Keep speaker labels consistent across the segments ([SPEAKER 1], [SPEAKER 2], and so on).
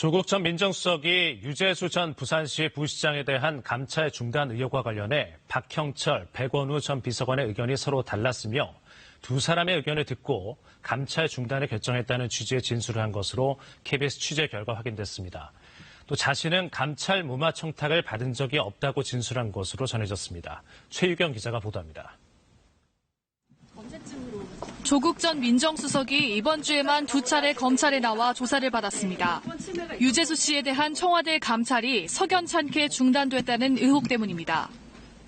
[SPEAKER 1] 조국 전 민정수석이 유재수 전 부산시 부시장에 대한 감찰 중단 의혹과 관련해 박형철, 백원우 전 비서관의 의견이 서로 달랐으며 두 사람의 의견을 듣고 감찰 중단을 결정했다는 취지의 진술을 한 것으로 KBS 취재 결과 확인됐습니다. 또 자신은 감찰 무마 청탁을 받은 적이 없다고 진술한 것으로 전해졌습니다. 최유경 기자가 보도합니다.
[SPEAKER 2] 조국 전 민정수석이 이번 주에만 2차례 검찰에 나와 조사를 받았습니다. 유재수 씨에 대한 청와대 감찰이 석연찮게 중단됐다는 의혹 때문입니다.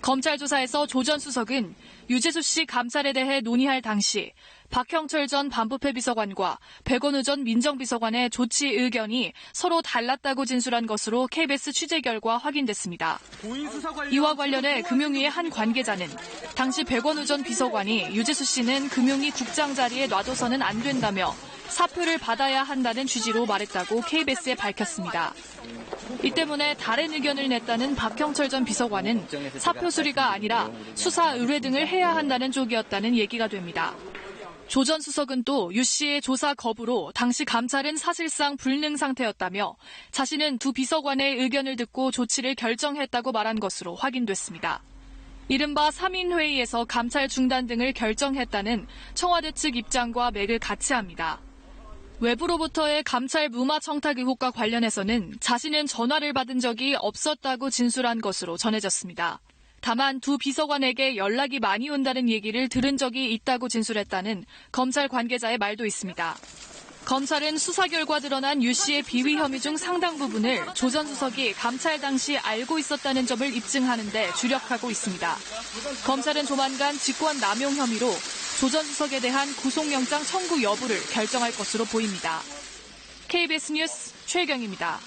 [SPEAKER 2] 검찰 조사에서 조 전 수석은 유재수 씨 감찰에 대해 논의할 당시 박형철 전 반부패 비서관과 백원우 전 민정비서관의 조치 의견이 서로 달랐다고 진술한 것으로 KBS 취재 결과 확인됐습니다. 이와 관련해 금융위의 한 관계자는 당시 백원우 전 비서관이 유재수 씨는 금융위 국장 자리에 놔둬서는 안 된다며 사표를 받아야 한다는 취지로 말했다고 KBS에 밝혔습니다. 이 때문에 다른 의견을 냈다는 박형철 전 비서관은 사표 수리가 아니라 수사 의뢰 등을 해야 한다는 쪽이었다는 얘기가 됩니다. 조 전 수석은 또 유 씨의 조사 거부로 당시 감찰은 사실상 불능 상태였다며 자신은 두 비서관의 의견을 듣고 조치를 결정했다고 말한 것으로 확인됐습니다. 이른바 3인 회의에서 감찰 중단 등을 결정했다는 청와대 측 입장과 맥을 같이 합니다. 외부로부터의 감찰 무마 청탁 의혹과 관련해서는 자신은 전화를 받은 적이 없었다고 진술한 것으로 전해졌습니다. 다만 두 비서관에게 연락이 많이 온다는 얘기를 들은 적이 있다고 진술했다는 검찰 관계자의 말도 있습니다. 검찰은 수사 결과 드러난 유 씨의 비위 혐의 중 상당 부분을 조 전 수석이 감찰 당시 알고 있었다는 점을 입증하는 데 주력하고 있습니다. 검찰은 조만간 직권 남용 혐의로 조 전 수석에 대한 구속영장 청구 여부를 결정할 것으로 보입니다. KBS 뉴스 최유경입니다.